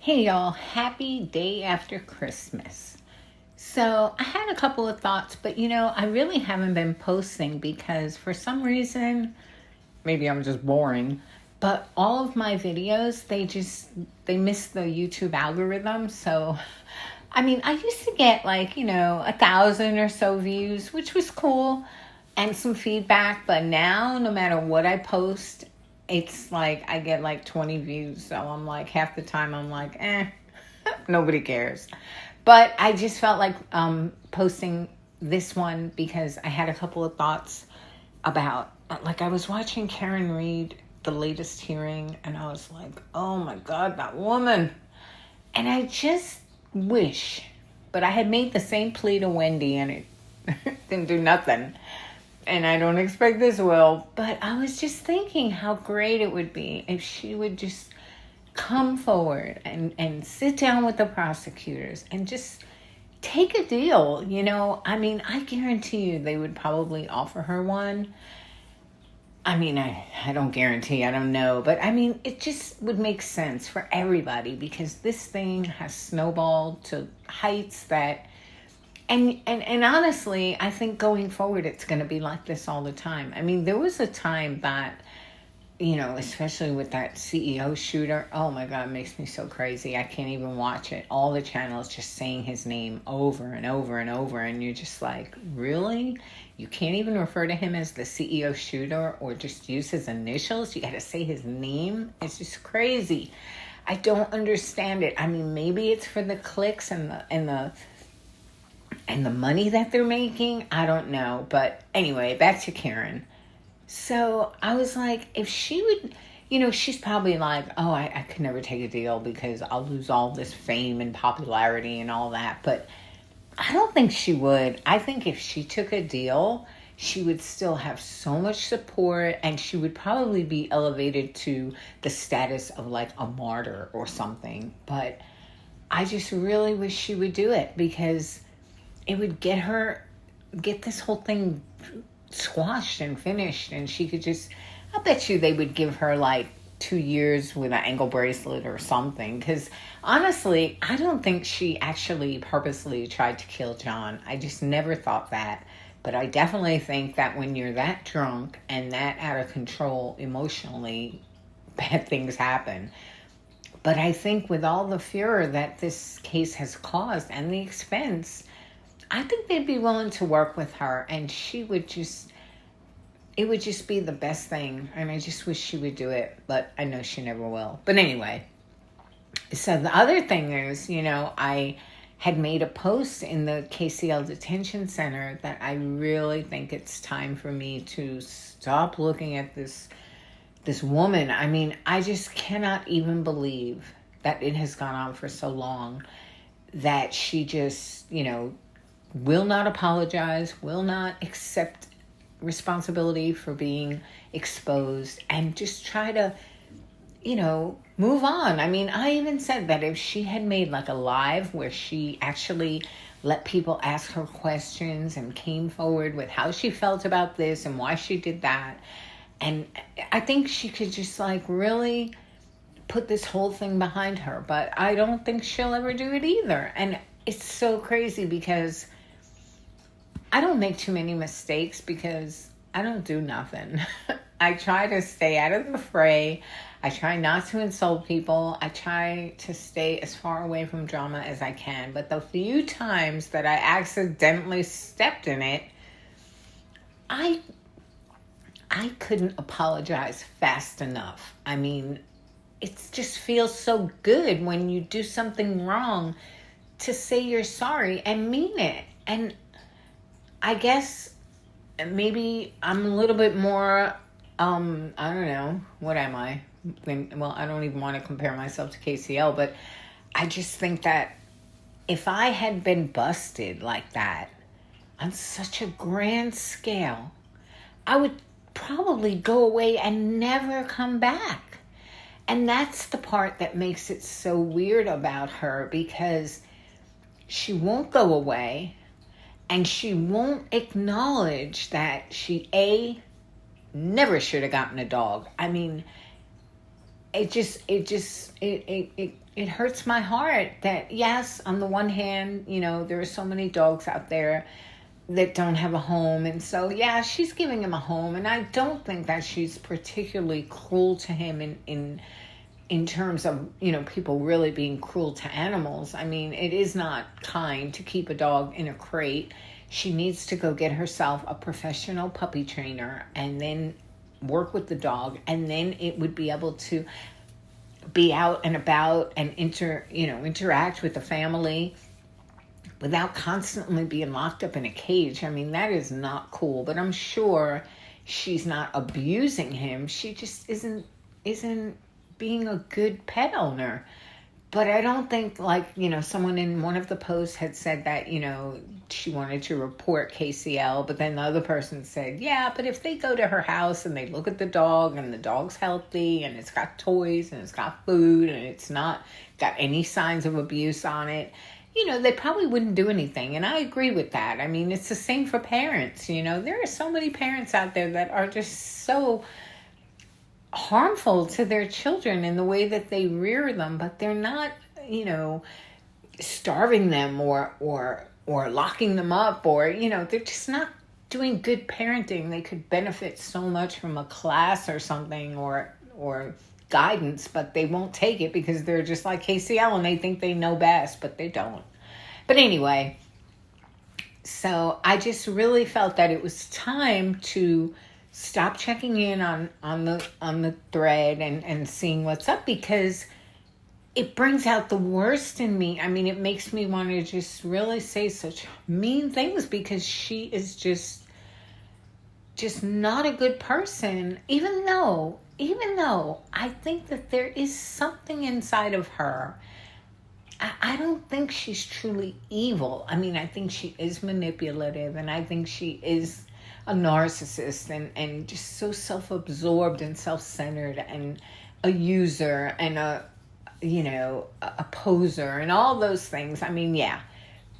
Hey y'all, happy day after Christmas. So I had a couple of thoughts, but I really haven't been posting because for some reason, maybe I'm just boring, but all of my videos, they miss the YouTube algorithm. So, I used to get 1,000 or so views, which was cool, and some feedback, but now no matter what I post, it's like I get like 20 views. So I'm like, half the time I'm like, nobody cares. But I just felt like posting this one because I had a couple of thoughts about, like, I was watching Karen Reed, the latest hearing, and I was like, oh my God, that woman. And I just wish, but I had made the same plea to Wendy and it didn't do nothing. And I don't expect this will, but I was just thinking how great it would be if she would just come forward and sit down with the prosecutors and just take a deal. I guarantee you they would probably offer her one. I don't guarantee, I don't know, but it just would make sense for everybody because this thing has snowballed to heights that, and honestly, I think going forward, it's going to be like this all the time. There was a time that, especially with that CEO shooter, oh my God, it makes me so crazy. I can't even watch it. All the channels just saying his name over and over and over. And you're just like, really? You can't even refer to him as the CEO shooter or just use his initials? You got to say his name? It's just crazy. I don't understand it. Maybe it's for the clicks and the money that they're making. I don't know. But anyway, back to Karen. So I was like, if she would, she's probably like, oh, I could never take a deal because I'll lose all this fame and popularity and all that. But I don't think she would. I think if she took a deal, she would still have so much support and she would probably be elevated to the status of like a martyr or something. But I just really wish she would do it because it would get this whole thing squashed and finished, and she could just, I bet you they would give her like 2 years with an ankle bracelet or something, because honestly, I don't think she actually purposely tried to kill John. I just never thought that. But I definitely think that when you're that drunk and that out of control emotionally, bad things happen. But I think with all the furor that this case has caused and the expense, I think they'd be willing to work with her, and it would just be the best thing. And I just wish she would do it, but I know she never will. But anyway, so the other thing is, I had made a post in the KCL Detention Center that I really think it's time for me to stop looking at this woman. I just cannot even believe that it has gone on for so long that she just, will not apologize, will not accept responsibility for being exposed, and just try to, move on. I even said that if she had made like a live where she actually let people ask her questions and came forward with how she felt about this and why she did that, and I think she could just like really put this whole thing behind her. But I don't think she'll ever do it either. And it's so crazy because I don't make too many mistakes because I don't do nothing. I try to stay out of the fray. I try not to insult people. I try to stay as far away from drama as I can. But the few times that I accidentally stepped in it, I couldn't apologize fast enough. It just feels so good when you do something wrong to say you're sorry and mean it. And I guess maybe I'm a little bit more, I don't know, what am I? Well, I don't even want to compare myself to KCL, but I just think that if I had been busted like that on such a grand scale, I would probably go away and never come back. And that's the part that makes it so weird about her, because she won't go away. And she won't acknowledge that she, never should have gotten a dog. it hurts my heart that, yes, on the one hand, there are so many dogs out there that don't have a home. And so, yeah, she's giving him a home. And I don't think that she's particularly cruel to him in terms of, people really being cruel to animals. I mean, it is not kind to keep a dog in a crate. She needs to go get herself a professional puppy trainer and then work with the dog. And then it would be able to be out and about and interact with the family without constantly being locked up in a cage. I mean, that is not cool. But I'm sure she's not abusing him. She just isn't being a good pet owner. But I don't think, someone in one of the posts had said that, she wanted to report KCL, but then the other person said, yeah, but if they go to her house and they look at the dog and the dog's healthy and it's got toys and it's got food and it's not got any signs of abuse on it, they probably wouldn't do anything. And I agree with that. I mean, it's the same for parents. There are so many parents out there that are just so harmful to their children in the way that they rear them, but they're not, starving them or locking them up, or, they're just not doing good parenting. They could benefit so much from a class or something or guidance, but they won't take it because they're just like KCL and they think they know best, but they don't. But anyway, so I just really felt that it was time to stop checking in on the thread and seeing what's up, because it brings out the worst in me. I mean, it makes me want to just really say such mean things, because she is just not a good person, even though I think that there is something inside of her. I don't think she's truly evil. I mean, I think she is manipulative, and I think she is a narcissist and just so self-absorbed and self-centered and a user and a poser and all those things. I mean, yeah.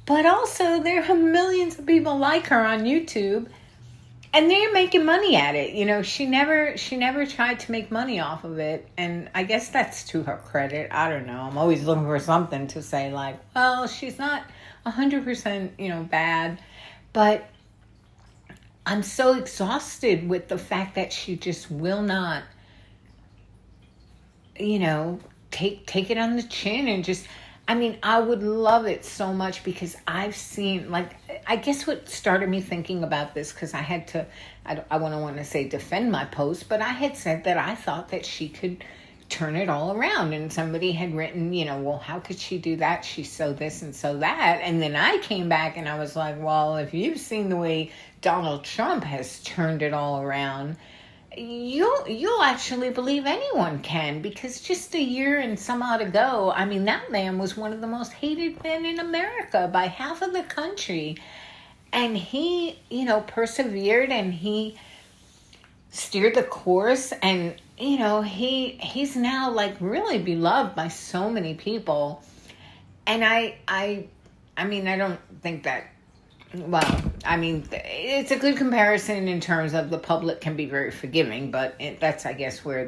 But also there are millions of people like her on YouTube, and they're making money at it. She never tried to make money off of it. And I guess that's to her credit. I don't know. I'm always looking for something to say, like, well, she's not 100%, bad. But I'm so exhausted with the fact that she just will not, take it on the chin and just, I mean, I would love it so much, because I've seen, I guess what started me thinking about this, because I had to, I want to say defend my post, but I had said that I thought that she could turn it all around. And somebody had written, well, how could she do that? She's so this and so that. And then I came back and I was like, well, if you've seen the way Donald Trump has turned it all around, you'll actually believe anyone can, because just a year and some odd ago, I mean, that man was one of the most hated men in America by half of the country. And he, persevered, and he steered the course, and, he's now really beloved by so many people. And I mean, I don't think that, well, I mean, it's a good comparison in terms of the public can be very forgiving, but that's, I guess, where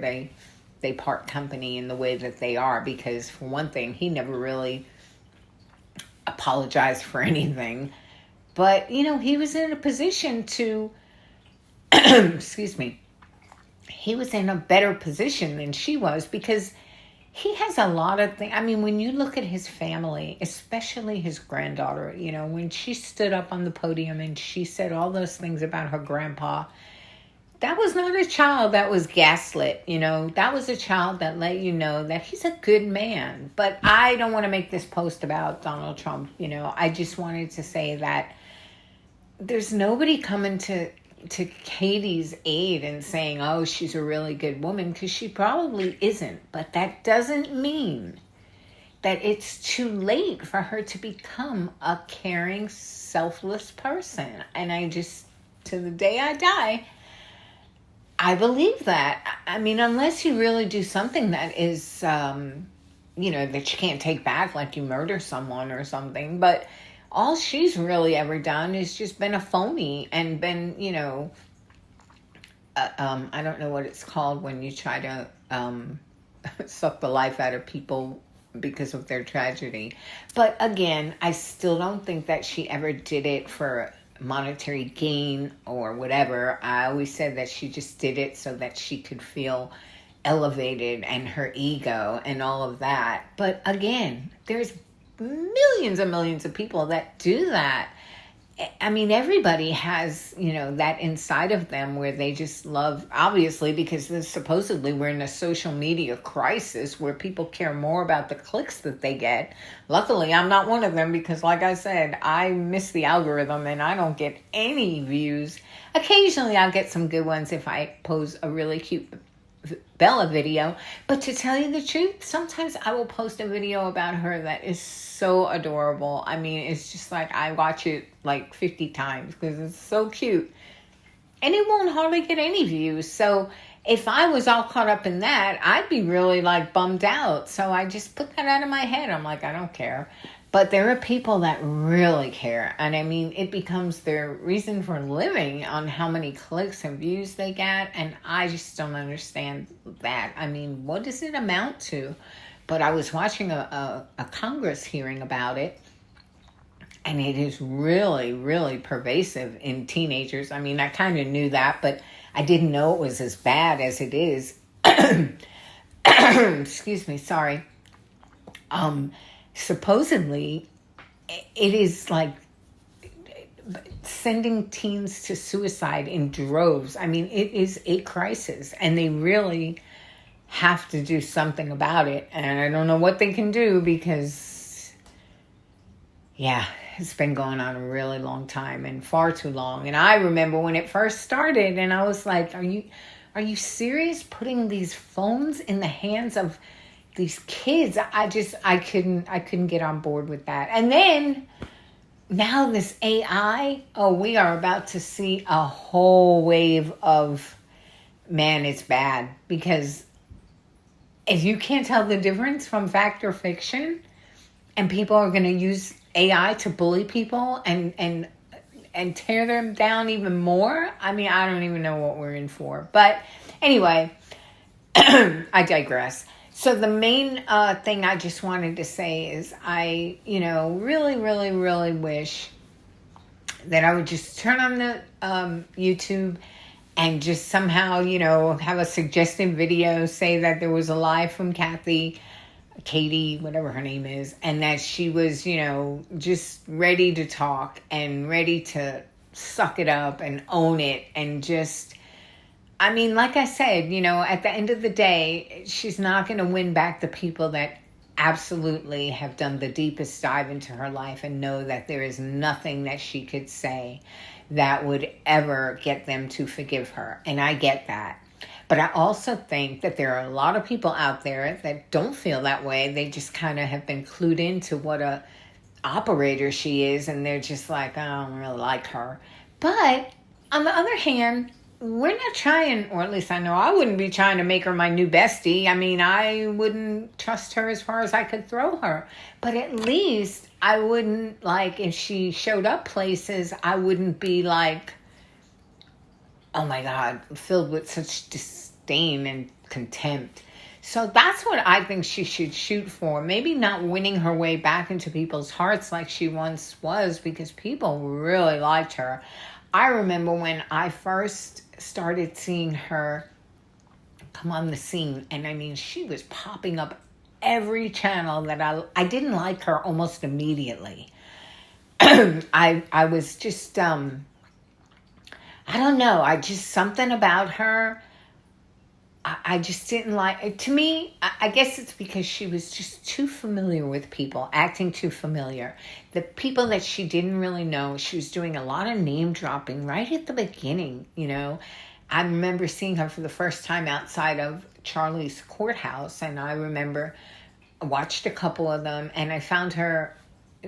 they part company in the way that they are, because for one thing, he never really apologized for anything. But, he was in a position to, excuse me, he was in a better position than she was, because he has a lot of things. I mean, when you look at his family, especially his granddaughter, when she stood up on the podium and she said all those things about her grandpa, that was not a child that was gaslit. That was a child that let you know that he's a good man. But I don't want to make this post about Donald Trump. I just wanted to say that there's nobody coming to Katie's aid and saying, oh, she's a really good woman, because she probably isn't. But that doesn't mean that it's too late for her to become a caring, selfless person. And I just, to the day I die, I believe that. I mean, unless you really do something that is, that you can't take back, like you murder someone or something. But all she's really ever done is just been a phony and been, I don't know what it's called when you try to suck the life out of people because of their tragedy. But again, I still don't think that she ever did it for monetary gain or whatever. I always said that she just did it so that she could feel elevated and her ego and all of that. But again, there's millions and millions of people that do that. I mean, everybody has, that inside of them where they just love, obviously, because supposedly we're in a social media crisis where people care more about the clicks that they get. Luckily, I'm not one of them because, like I said, I miss the algorithm and I don't get any views. Occasionally, I'll get some good ones if I post a really cute Bella video, but to tell you the truth, sometimes I will post a video about her that is so adorable. I mean, it's just like I watch it like 50 times because it's so cute, and it won't hardly get any views. So if I was all caught up in that, I'd be really like bummed out. So I just put that out of my head. I'm like, I don't care. But there are people that really care. And I mean, it becomes their reason for living on how many clicks and views they get. And I just don't understand that. I mean, what does it amount to? But I was watching a Congress hearing about it. And it is really, really pervasive in teenagers. I mean, I kind of knew that, but I didn't know it was as bad as it is. Excuse me, sorry. Supposedly, it is like sending teens to suicide in droves. I mean, it is a crisis, and they really have to do something about it. And I don't know what they can do because, yeah, it's been going on a really long time and far too long. And I remember when it first started, and I was like, are you serious? Putting these phones in the hands of these kids? I couldn't get on board with that. And then now this AI, we are about to see a whole wave of, man, it's bad. Because if you can't tell the difference from fact or fiction, and people are going to use AI to bully people and tear them down even more, I mean, I don't even know what we're in for. But anyway, I digress. So the main thing I just wanted to say is I, really, really, really wish that I would just turn on the YouTube and just somehow, have a suggestive video, say that there was a live from Katie, whatever her name is, and that she was, just ready to talk and ready to suck it up and own it and just... I mean, like I said, at the end of the day, she's not going to win back the people that absolutely have done the deepest dive into her life and know that there is nothing that she could say that would ever get them to forgive her. And I get that. But I also think that there are a lot of people out there that don't feel that way. They just kind of have been clued into what a operator she is. And they're just like, oh, I don't really like her. But on the other hand, we're not trying, or at least I know I wouldn't be trying to make her my new bestie. I mean, I wouldn't trust her as far as I could throw her. But at least I wouldn't, like, if she showed up places, I wouldn't be like, oh my God, filled with such disdain and contempt. So that's what I think she should shoot for. Maybe not winning her way back into people's hearts like she once was, because people really liked her. I remember when I first started seeing her come on the scene, and I mean, she was popping up every channel that I didn't like her almost immediately. I was just, I don't know, something about her, I just didn't like. To me, I guess it's because she was just too familiar with people, acting too familiar. The people that she didn't really know, she was doing a lot of name dropping right at the beginning, I remember seeing her for the first time outside of Charlie's courthouse, and I remember I watched a couple of them, and I found her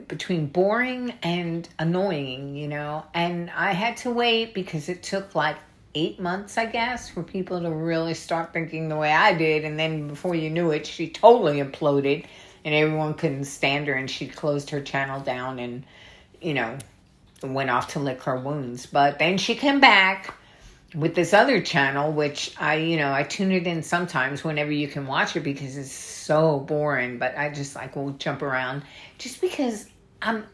between boring and annoying, and I had to wait because it took like 8 months, I guess, for people to really start thinking the way I did. And then before you knew it, she totally imploded and everyone couldn't stand her and she closed her channel down and, went off to lick her wounds. But then she came back with this other channel, which I tune it in sometimes whenever you can watch it because it's so boring, but I just like will jump around just because I'm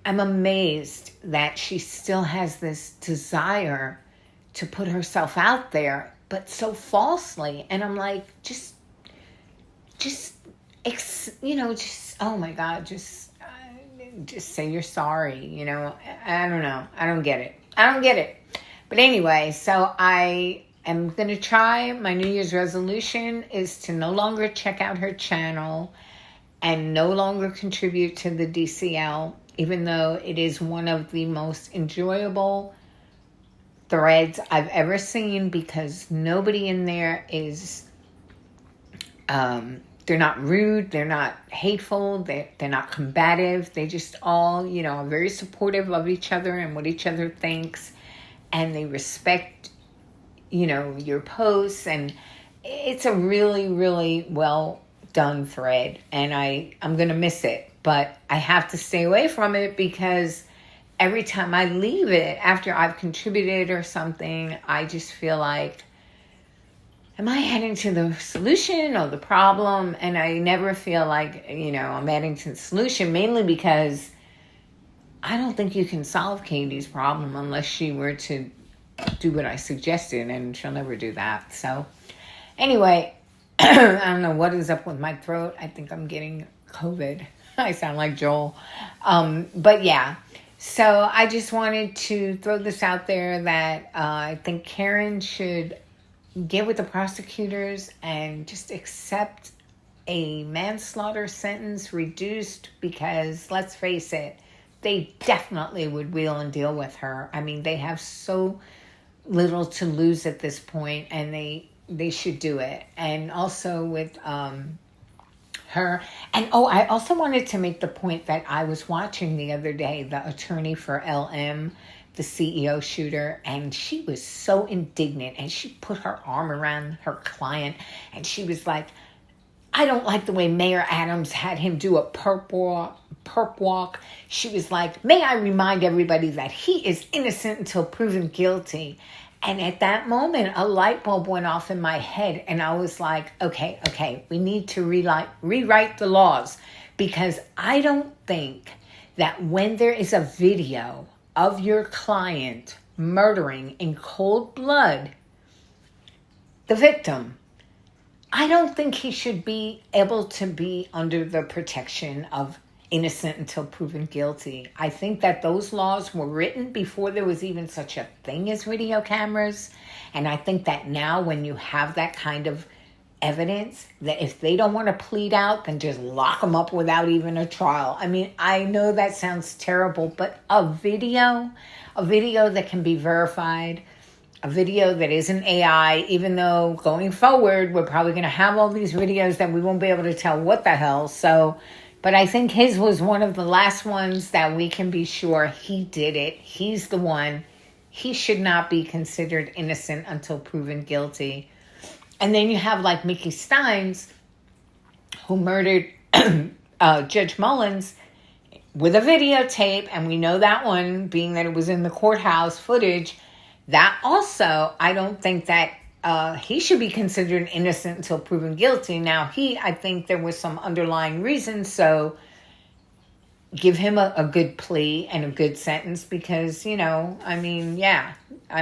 amazed that she still has this desire to put herself out there, but so falsely. And I'm like, just, oh my God, just say you're sorry. I don't know. I don't get it. But anyway, so I am going to try. My New Year's resolution is to no longer check out her channel and no longer contribute to the DCL, even though it is one of the most enjoyable threads I've ever seen, because nobody in there is, they're not rude, they're not hateful, they're not combative. They just all, are very supportive of each other and what each other thinks, and they respect, your posts, and it's a really, really well done thread, and I'm going to miss it, but I have to stay away from it because every time I leave it after I've contributed or something, I just feel like, am I heading to the solution or the problem? And I never feel like, I'm heading to the solution, mainly because I don't think you can solve Katie's problem unless she were to do what I suggested, and she'll never do that. So anyway, I don't know what is up with my throat. I think I'm getting COVID. I sound like Joel. But yeah, so I just wanted to throw this out there that I think Karen should get with the prosecutors and just accept a manslaughter sentence reduced, because let's face it, they definitely would wheel and deal with her. I mean, they have so little to lose at this point, and they should do it. And also with her. And I also wanted to make the point that I was watching the other day, the attorney for LM, the CEO shooter, and she was so indignant, and she put her arm around her client, and she was like, I don't like the way Mayor Adams had him do a perp walk. She was like, may I remind everybody that he is innocent until proven guilty. And at that moment, a light bulb went off in my head, and I was like, okay, we need to rewrite the laws, because I don't think that when there is a video of your client murdering in cold blood the victim, I don't think he should be able to be under the protection of innocent until proven guilty. I think that those laws were written before there was even such a thing as video cameras. And I think that now when you have that kind of evidence, that if they don't want to plead out, then just lock them up without even a trial. I mean, I know that sounds terrible, but a video that can be verified, a video that isn't AI, even though going forward, we're probably going to have all these videos that we won't be able to tell what the hell. So, but I think his was one of the last ones that we can be sure he did it. He's the one. He should not be considered innocent until proven guilty. And then you have like Mickey Steins, who murdered Judge Mullins with a videotape. And we know that one, being that it was in the courthouse footage, that also, I don't think that he should be considered innocent until proven guilty. Now, I think there was some underlying reasons, so give him a good plea and a good sentence, because, I'm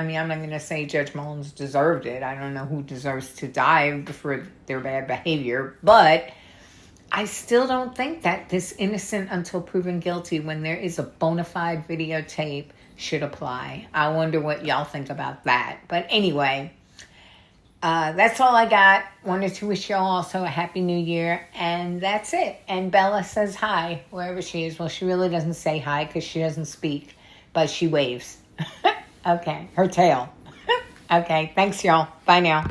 not going to say Judge Mullins deserved it. I don't know who deserves to die for their bad behavior, but I still don't think that this innocent until proven guilty, when there is a bona fide videotape, should apply. I wonder what y'all think about that. But anyway, that's all I got. Wanted to wish y'all also a Happy New Year. And that's it. And Bella says hi, wherever she is. Well, she really doesn't say hi because she doesn't speak, but she waves. Okay, her tail. Okay, thanks y'all. Bye now.